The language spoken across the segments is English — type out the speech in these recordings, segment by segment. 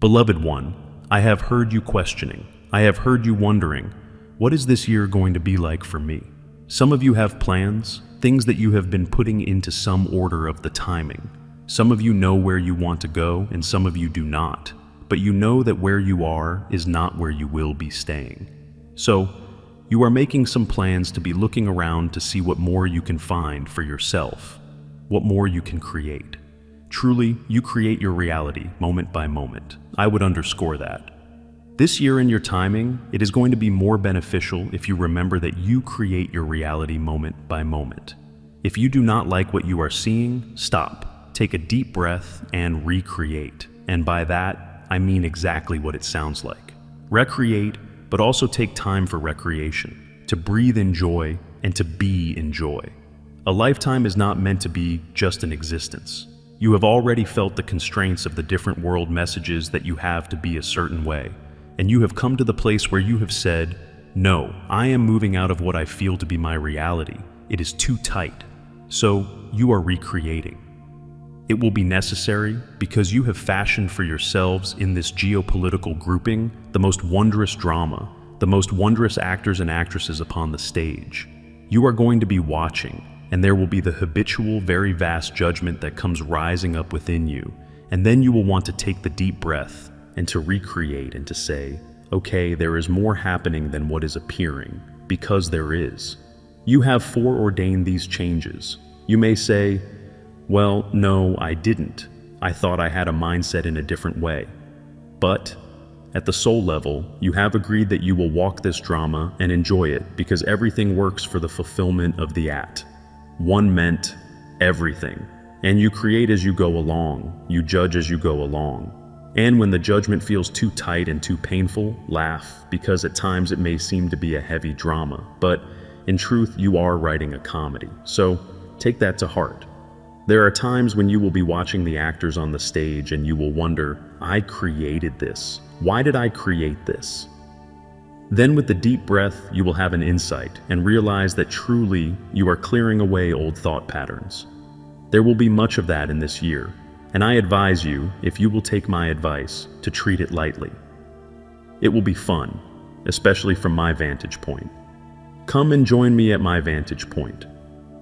Beloved one, I have heard you questioning. I have heard you wondering, what is this year going to be like for me? Some of you have plans, things that you have been putting into some order of the timing. Some of you know where you want to go, and some of you do not. But you know that where you are is not where you will be staying. So, you are making some plans to be looking around to see what more you can find for yourself, what more you can create. Truly, you create your reality moment by moment. I would underscore that. This year in your timing, it is going to be more beneficial if you remember that you create your reality moment by moment. If you do not like what you are seeing, stop, take a deep breath, and recreate. And by that, I mean exactly what it sounds like. Recreate, but also take time for recreation, to breathe in joy and to be in joy. A lifetime is not meant to be just an existence. You have already felt the constraints of the different world messages that you have to be a certain way. And you have come to the place where you have said, no, I am moving out of what I feel to be my reality. It is too tight. So you are recreating. It will be necessary because you have fashioned for yourselves in this geopolitical grouping the most wondrous drama, the most wondrous actors and actresses upon the stage. You are going to be watching, and there will be the habitual, very vast judgment that comes rising up within you. And then you will want to take the deep breath and to recreate and to say, okay, there is more happening than what is appearing, because there is. You have foreordained these changes. You may say, well, no, I didn't. I thought I had a mindset in a different way. But at the soul level, you have agreed that you will walk this drama and enjoy it because everything works for the fulfillment of the at. One meant everything. And you create as you go along. You judge as you go along. And when the judgment feels too tight and too painful, laugh, because at times it may seem to be a heavy drama. But in truth, you are writing a comedy. So take that to heart. There are times when you will be watching the actors on the stage and you will wonder, I created this. Why did I create this? Then with the deep breath, you will have an insight and realize that truly you are clearing away old thought patterns. There will be much of that in this year, and I advise you, if you will take my advice, to treat it lightly. It will be fun, especially from my vantage point. Come and join me at my vantage point.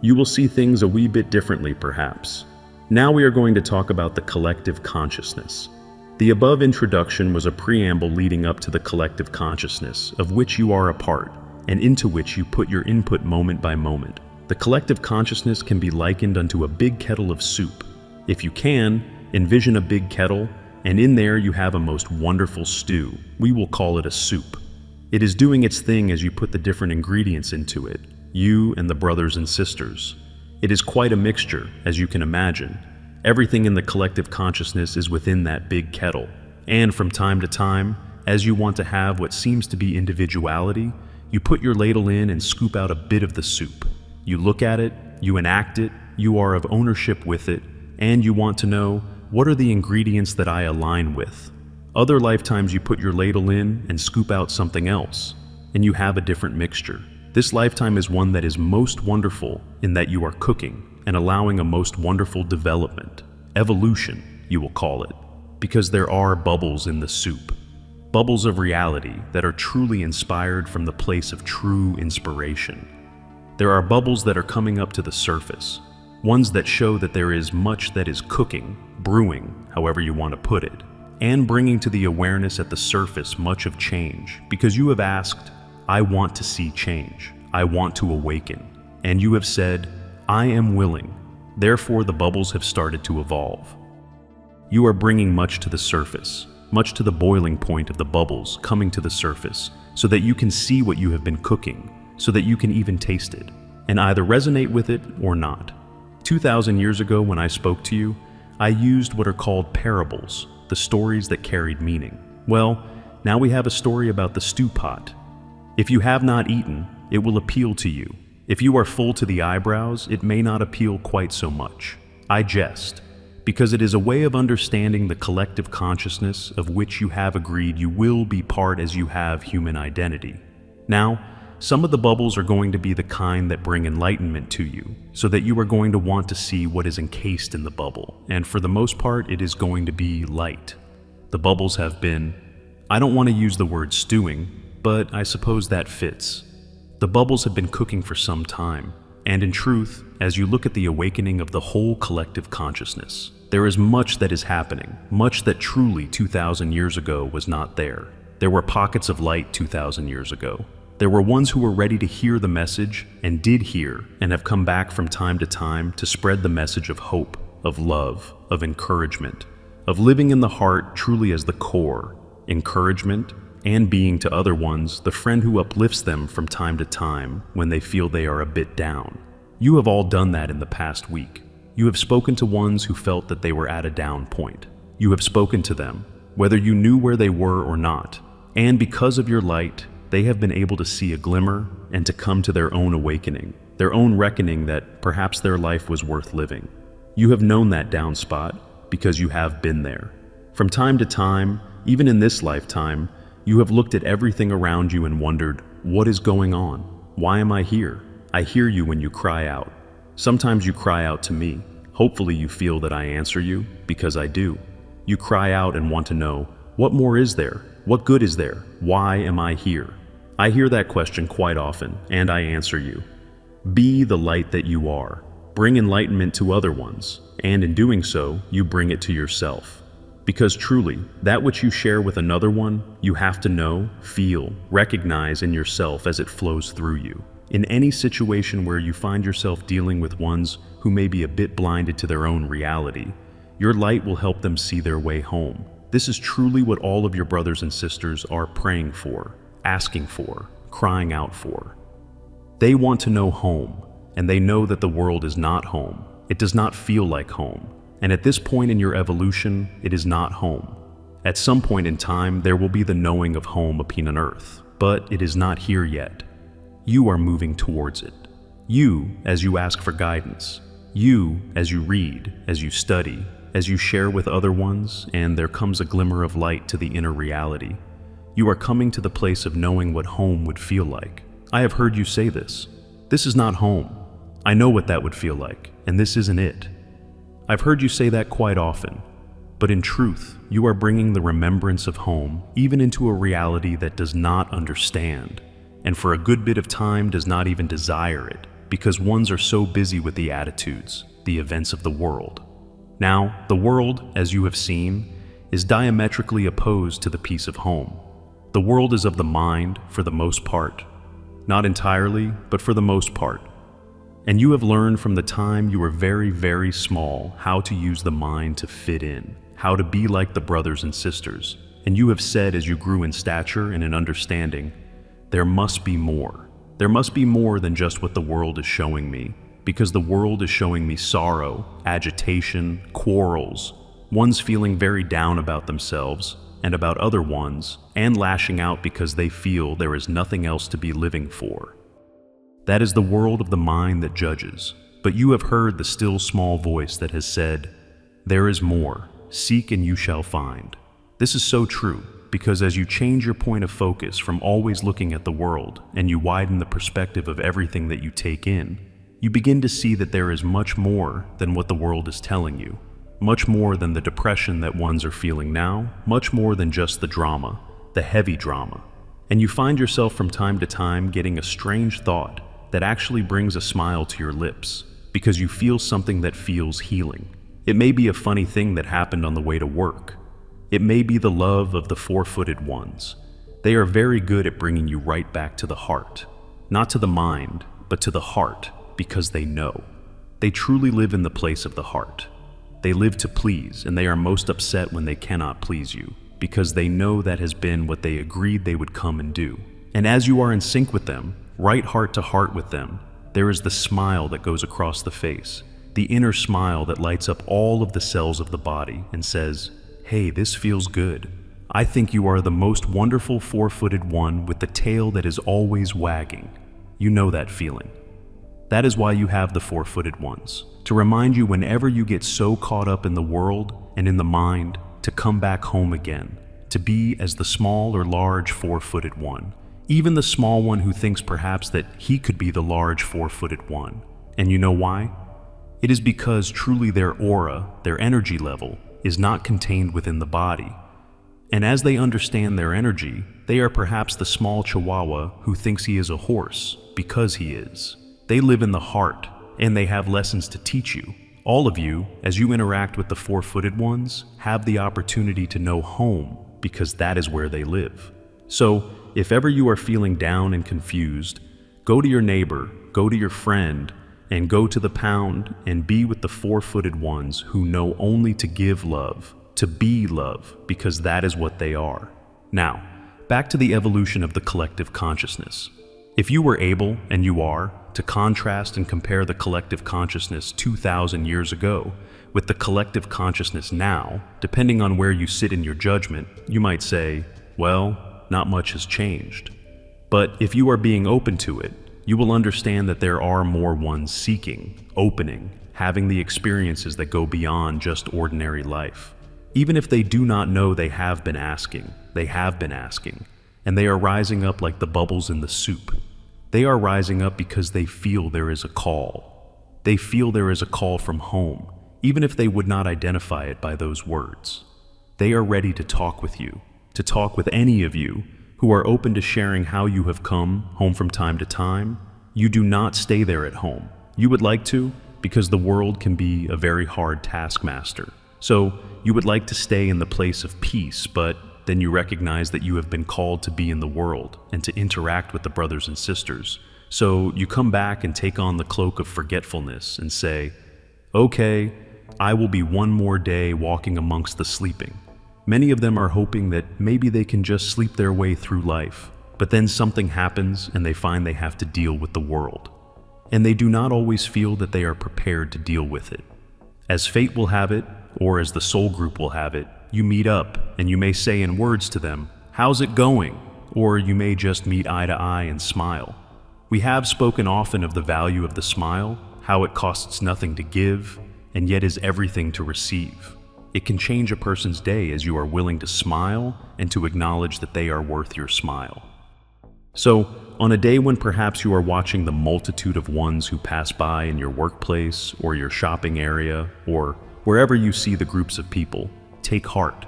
You will see things a wee bit differently, perhaps. Now we are going to talk about the collective consciousness. The above introduction was a preamble leading up to the collective consciousness, of which you are a part, and into which you put your input moment by moment. The collective consciousness can be likened unto a big kettle of soup. If you can, envision a big kettle, and in there you have a most wonderful stew. We will call it a soup. It is doing its thing as you put the different ingredients into it, you and the brothers and sisters. It is quite a mixture, as you can imagine. Everything in the collective consciousness is within that big kettle. And from time to time, as you want to have what seems to be individuality, you put your ladle in and scoop out a bit of the soup. You look at it, you enact it, you are of ownership with it, and you want to know, what are the ingredients that I align with? Other lifetimes you put your ladle in and scoop out something else, and you have a different mixture. This lifetime is one that is most wonderful in that you are cooking and allowing a most wonderful development, evolution, you will call it, because there are bubbles in the soup, bubbles of reality that are truly inspired from the place of true inspiration. There are bubbles that are coming up to the surface, ones that show that there is much that is cooking, brewing, however you want to put it, and bringing to the awareness at the surface much of change, because you have asked, I want to see change, I want to awaken, and you have said, I am willing, therefore the bubbles have started to evolve. You are bringing much to the surface, much to the boiling point of the bubbles coming to the surface, so that you can see what you have been cooking, so that you can even taste it, and either resonate with it or not. 2,000 years ago when I spoke to you, I used what are called parables, the stories that carried meaning. Well, now we have a story about the stew pot. If you have not eaten, it will appeal to you. If you are full to the eyebrows, it may not appeal quite so much. I jest, because it is a way of understanding the collective consciousness of which you have agreed you will be part as you have human identity. Now, some of the bubbles are going to be the kind that bring enlightenment to you, so that you are going to want to see what is encased in the bubble, and for the most part, it is going to be light. The bubbles have been, I don't want to use the word stewing, but I suppose that fits. The bubbles have been cooking for some time, and in truth, as you look at the awakening of the whole collective consciousness, there is much that is happening, much that truly 2,000 years ago was not there. There were pockets of light 2,000 years ago. There were ones who were ready to hear the message and did hear and have come back from time to time to spread the message of hope, of love, of encouragement, of living in the heart truly as the core, encouragement, and being to other ones the friend who uplifts them from time to time when they feel they are a bit down. You have all done that in the past week. You have spoken to ones who felt that they were at a down point. You have spoken to them, whether you knew where they were or not, and because of your light, they have been able to see a glimmer and to come to their own awakening, their own reckoning that perhaps their life was worth living. You have known that down spot because you have been there. From time to time, even in this lifetime, you have looked at everything around you and wondered, what is going on? Why am I here? I hear you when you cry out. Sometimes you cry out to me. Hopefully you feel that I answer you, because I do. You cry out and want to know, what more is there? What good is there? Why am I here? I hear that question quite often, and I answer you. Be the light that you are. Bring enlightenment to other ones, and in doing so, you bring it to yourself. Because truly, that which you share with another one, you have to know, feel, recognize in yourself as it flows through you. In any situation where you find yourself dealing with ones who may be a bit blinded to their own reality, your light will help them see their way home. This is truly what all of your brothers and sisters are praying for, asking for, crying out for. They want to know home, and they know that the world is not home. It does not feel like home. And at this point in your evolution, it is not home. At some point in time, there will be the knowing of home upon earth, but it is not here yet. You are moving towards it. You, as you ask for guidance. You, as you read, as you study, as you share with other ones, and there comes a glimmer of light to the inner reality. You are coming to the place of knowing what home would feel like. I have heard you say this. This is not home. I know what that would feel like, and this isn't it. I've heard you say that quite often, but in truth, you are bringing the remembrance of home even into a reality that does not understand, and for a good bit of time does not even desire it, because ones are so busy with the attitudes, the events of the world. Now, the world, as you have seen, is diametrically opposed to the peace of home. The world is of the mind for the most part. Not entirely, but for the most part. And you have learned from the time you were very, very small how to use the mind to fit in, how to be like the brothers and sisters. And you have said as you grew in stature and in understanding, there must be more. There must be more than just what the world is showing me, because the world is showing me sorrow, agitation, quarrels, ones feeling very down about themselves and about other ones, and lashing out because they feel there is nothing else to be living for. That is the world of the mind that judges, but you have heard the still small voice that has said, there is more, seek and you shall find. This is so true, because as you change your point of focus from always looking at the world and you widen the perspective of everything that you take in, you begin to see that there is much more than what the world is telling you, much more than the depression that ones are feeling now, much more than just the drama, the heavy drama. And you find yourself from time to time getting a strange thought that actually brings a smile to your lips, because you feel something that feels healing. It may be a funny thing that happened on the way to work. It may be the love of the four-footed ones. They are very good at bringing you right back to the heart, not to the mind, but to the heart, because they know. They truly live in the place of the heart. They live to please, and they are most upset when they cannot please you, because they know that has been what they agreed they would come and do. And as you are in sync with them, right heart to heart with them, there is the smile that goes across the face, the inner smile that lights up all of the cells of the body and says, hey, this feels good. I think you are the most wonderful four-footed one with the tail that is always wagging. You know that feeling. That is why you have the four-footed ones, to remind you whenever you get so caught up in the world and in the mind to come back home again, to be as the small or large four-footed one, even the small one who thinks perhaps that he could be the large four-footed one. And you know why? It is because truly their aura, their energy level, is not contained within the body. And as they understand their energy, they are perhaps the small chihuahua who thinks he is a horse because he is. They live in the heart, and they have lessons to teach you. All of you, as you interact with the four-footed ones, have the opportunity to know home because that is where they live. So, if ever you are feeling down and confused, go to your neighbor, go to your friend, and go to the pound and be with the four-footed ones who know only to give love, to be love, because that is what they are. Now, back to the evolution of the collective consciousness. If you were able, and you are, to contrast and compare the collective consciousness 2,000 years ago with the collective consciousness now, depending on where you sit in your judgment, you might say, well, not much has changed. But if you are being open to it, you will understand that there are more ones seeking, opening, having the experiences that go beyond just ordinary life. Even if they do not know they have been asking, and they are rising up like the bubbles in the soup. They are rising up because they feel there is a call. They feel there is a call from home, even if they would not identify it by those words. They are ready to talk with you, to talk with any of you who are open to sharing how you have come home from time to time. You do not stay there at home. You would like to, because the world can be a very hard taskmaster. So you would like to stay in the place of peace, but then you recognize that you have been called to be in the world and to interact with the brothers and sisters. So you come back and take on the cloak of forgetfulness and say, okay, I will be one more day walking amongst the sleeping. Many of them are hoping that maybe they can just sleep their way through life, but then something happens and they find they have to deal with the world. And they do not always feel that they are prepared to deal with it. As fate will have it, or as the soul group will have it, you meet up and you may say in words to them, "How's it going?" Or you may just meet eye to eye and smile. We have spoken often of the value of the smile, how it costs nothing to give, and yet is everything to receive. It can change a person's day as you are willing to smile and to acknowledge that they are worth your smile. So, on a day when perhaps you are watching the multitude of ones who pass by in your workplace or your shopping area or wherever you see the groups of people, take heart.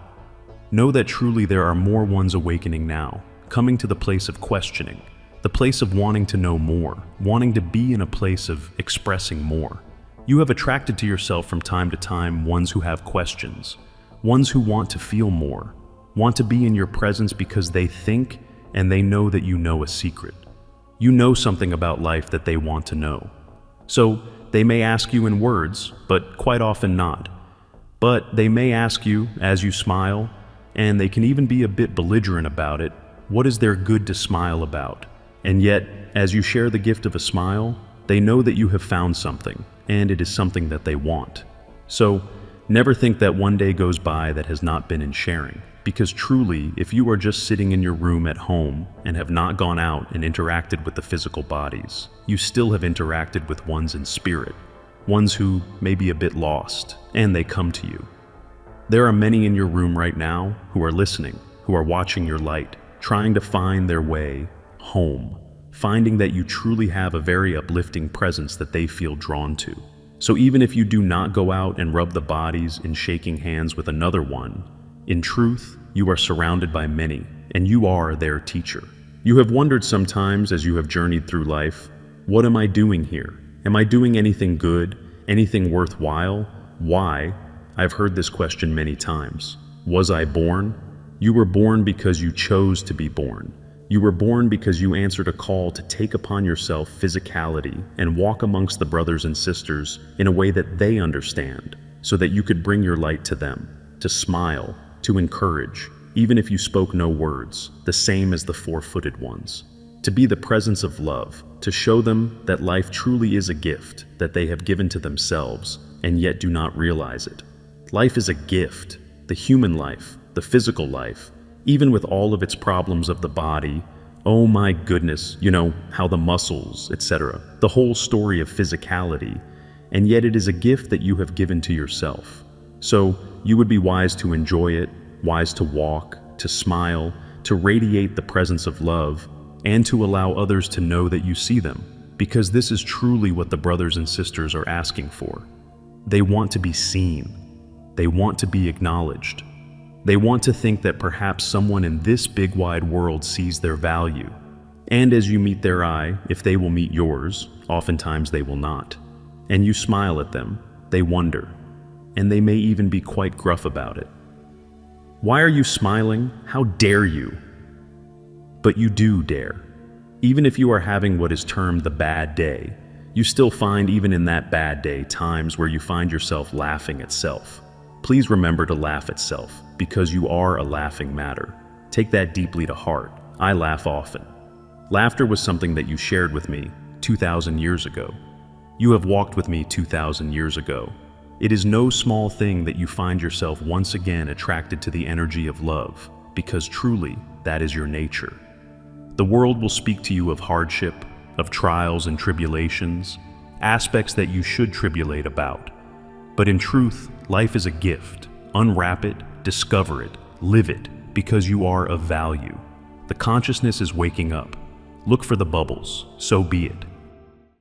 Know that truly there are more ones awakening now, coming to the place of questioning, the place of wanting to know more, wanting to be in a place of expressing more. You have attracted to yourself from time to time ones who have questions, ones who want to feel more, want to be in your presence because they think and they know that you know a secret. You know something about life that they want to know. So they may ask you in words, but quite often not. But they may ask you as you smile, and they can even be a bit belligerent about it, what is there good to smile about? And yet, as you share the gift of a smile, they know that you have found something, and it is something that they want. So, never think that one day goes by that has not been in sharing, because truly, if you are just sitting in your room at home and have not gone out and interacted with the physical bodies, you still have interacted with ones in spirit, ones who may be a bit lost, and they come to you. There are many in your room right now who are listening, who are watching your light, trying to find their way home, finding that you truly have a very uplifting presence that they feel drawn to. So even if you do not go out and rub the bodies in shaking hands with another one, in truth, you are surrounded by many, and you are their teacher. You have wondered sometimes as you have journeyed through life, what am I doing here? Am I doing anything good? Anything worthwhile? Why? I've heard this question many times. Was I born? You were born because you chose to be born. You were born because you answered a call to take upon yourself physicality and walk amongst the brothers and sisters in a way that they understand, so that you could bring your light to them, to smile, to encourage, even if you spoke no words, the same as the four-footed ones. To be the presence of love, to show them that life truly is a gift that they have given to themselves and yet do not realize it. Life is a gift, the human life, the physical life, even with all of its problems of the body. Oh my goodness, you know, how the muscles, etc., the whole story of physicality, and yet it is a gift that you have given to yourself. So you would be wise to enjoy it, wise to walk, to smile, to radiate the presence of love, and to allow others to know that you see them, because this is truly what the brothers and sisters are asking for. They want to be seen. They want to be acknowledged. They want to think that perhaps someone in this big wide world sees their value. And as you meet their eye, if they will meet yours, oftentimes they will not. And you smile at them, they wonder, and they may even be quite gruff about it. Why are you smiling? How dare you? But you do dare. Even if you are having what is termed the bad day, you still find even in that bad day times where you find yourself laughing at self. Please remember to laugh at self, because you are a laughing matter. Take that deeply to heart. I laugh often. Laughter was something that you shared with me 2,000 years ago. You have walked with me 2,000 years ago. It is no small thing that you find yourself once again attracted to the energy of love, because truly, that is your nature. The world will speak to you of hardship, of trials and tribulations, aspects that you should tribulate about. But in truth, life is a gift. Unwrap it, discover it, live it, because you are of value. The consciousness is waking up. Look for the bubbles, so be it.